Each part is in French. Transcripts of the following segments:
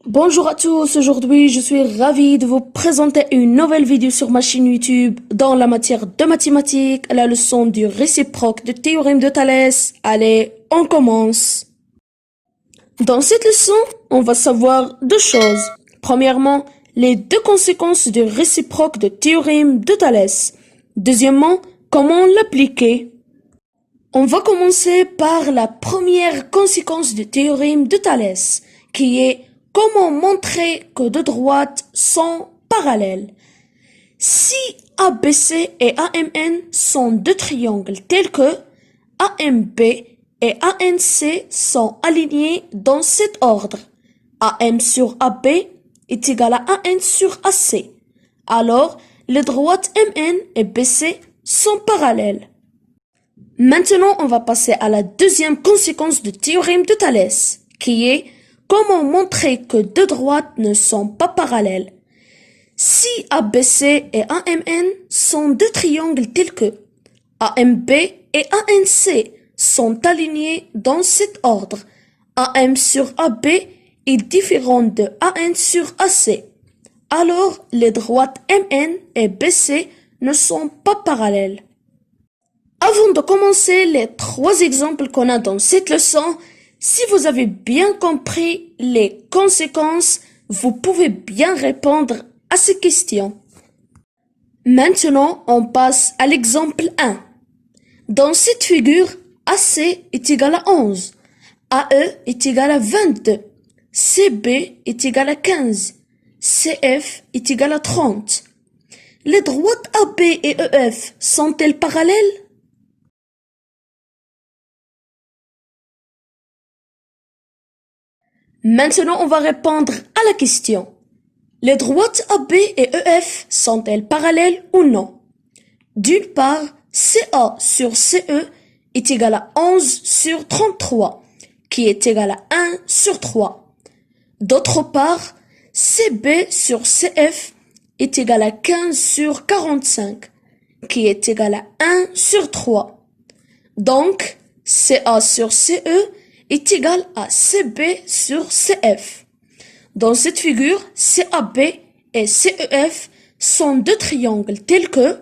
Bonjour à tous, aujourd'hui je suis ravie de vous présenter une nouvelle vidéo sur ma chaîne YouTube dans la matière de mathématiques, la leçon du réciproque du théorème de Thalès. Allez, on commence. Dans cette leçon, on va savoir deux choses. Premièrement, les deux conséquences du réciproque du théorème de Thalès. Deuxièmement, comment l'appliquer. On va commencer par la première conséquence du théorème de Thalès, qui est comment montrer que deux droites sont parallèles. Si ABC et AMN sont deux triangles tels que AMB et ANC sont alignés dans cet ordre, AM sur AB est égal à AN sur AC, alors les droites MN et BC sont parallèles. Maintenant, on va passer à la deuxième conséquence du théorème de Thalès, qui est comment montrer que deux droites ne sont pas parallèles. Si ABC et AMN sont deux triangles tels que AMB et ANC sont alignés dans cet ordre, AM sur AB est différent de AN sur AC, alors les droites MN et BC ne sont pas parallèles. Avant de commencer les trois exemples qu'on a dans cette leçon, si vous avez bien compris les conséquences, vous pouvez bien répondre à ces questions. Maintenant, on passe à l'exemple 1. Dans cette figure, AC est égal à 11, AE est égal à 22, CB est égal à 15, CF est égal à 30. Les droites AB et EF sont-elles parallèles? Maintenant, on va répondre à la question. Les droites AB et EF sont-elles parallèles ou non? D'une part, CA sur CE est égal à 11 sur 33, qui est égal à 1 sur 3. D'autre part, CB sur CF est égal à 15 sur 45, qui est égal à 1 sur 3. Donc, CA sur CE est égal à CB sur CF. Dans cette figure, CAB et CEF sont deux triangles tels que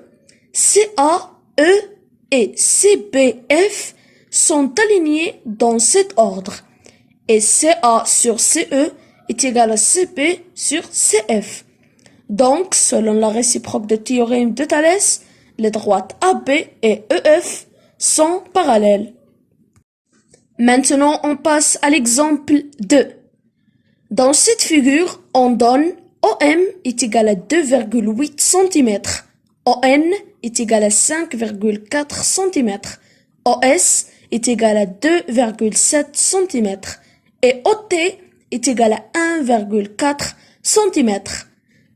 CAE et CBF sont alignés dans cet ordre et CA sur CE est égal à CB sur CF. Donc, selon la réciproque du théorème de Thalès, les droites AB et EF sont parallèles. Maintenant, on passe à l'exemple 2. Dans cette figure, on donne OM est égal à 2,8 cm, ON est égal à 5,4 cm, OS est égal à 2,7 cm et OT est égal à 1,4 cm.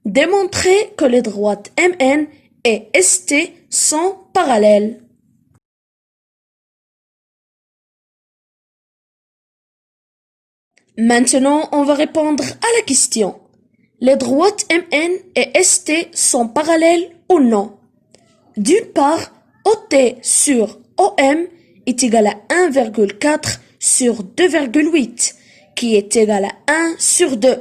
Démontrez que les droites MN et ST sont parallèles. Maintenant, on va répondre à la question. Les droites MN et ST sont parallèles ou non? D'une part, OT sur OM est égal à 1,4 sur 2,8, qui est égal à 1 sur 2.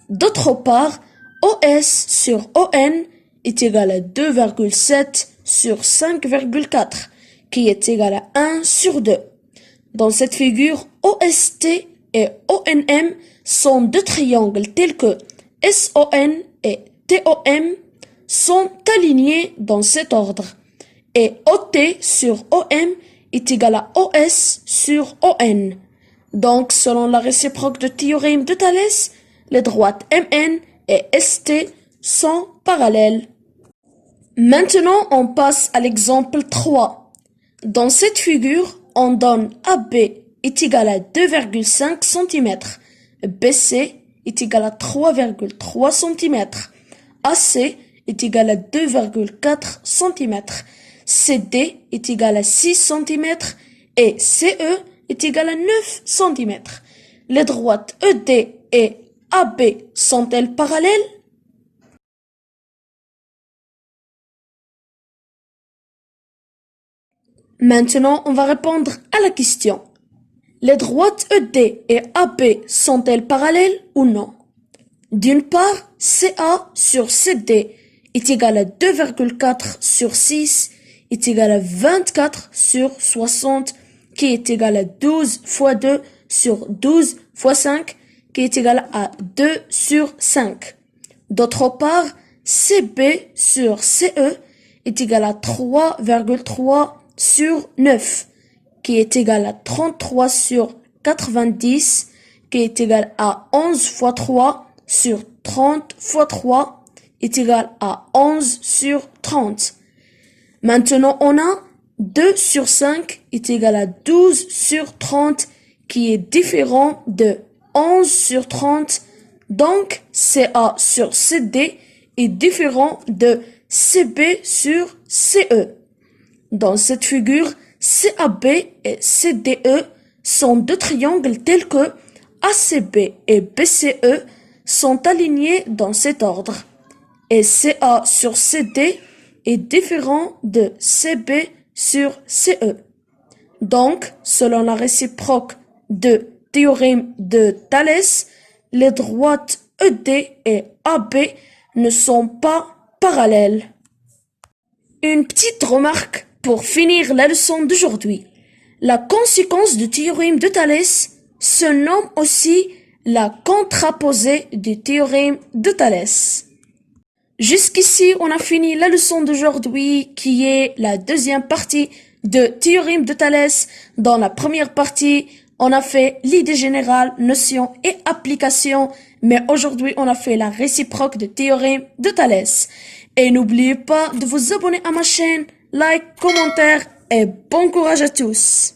D'autre part, OS sur ON est égal à 2,7 sur 5,4, qui est égal à 1 sur 2. Dans cette figure, OST et ONM sont deux triangles tels que SON et TOM sont alignés dans cet ordre et OT sur OM est égal à OS sur ON. Donc, selon la réciproque du théorème de Thalès, les droites MN et ST sont parallèles. Maintenant, on passe à l'exemple 3. Dans cette figure, on donne AB est égal à 2,5 cm, BC est égal à 3,3 cm, AC est égal à 2,4 cm, CD est égal à 6 cm et CE est égal à 9 cm. Les droites ED et AB sont-elles parallèles? Maintenant, on va répondre à la question. Les droites ED et AB sont-elles parallèles ou non? D'une part, CA sur CD est égal à 2,4 sur 6 est égal à 24 sur 60 qui est égal à 12 fois 2 sur 12 fois 5 qui est égal à 2 sur 5. D'autre part, CB sur CE est égal à 3,3 sur 9 qui est égal à 33 sur 90 qui est égal à 11 fois 3 sur 30 fois 3 est égal à 11 sur 30. Maintenant, on a 2 sur 5 est égal à 12 sur 30 qui est différent de 11 sur 30. Donc, CA sur CD est différent de CB sur CE. Dans cette figure, CAB et CDE sont deux triangles tels que ACB et BCE sont alignés dans cet ordre. Et CA sur CD est différent de CB sur CE. Donc, selon la réciproque de théorème de Thalès, les droites ED et AB ne sont pas parallèles. Une petite remarque pour finir la leçon d'aujourd'hui. La conséquence du théorème de Thalès se nomme aussi la contraposée du théorème de Thalès. Jusqu'ici, on a fini la leçon d'aujourd'hui qui est la deuxième partie de théorème de Thalès. Dans la première partie, on a fait l'idée générale, notion et application, mais aujourd'hui, on a fait la réciproque de théorème de Thalès. Et n'oubliez pas de vous abonner à ma chaîne, like, commentaire et bon courage à tous.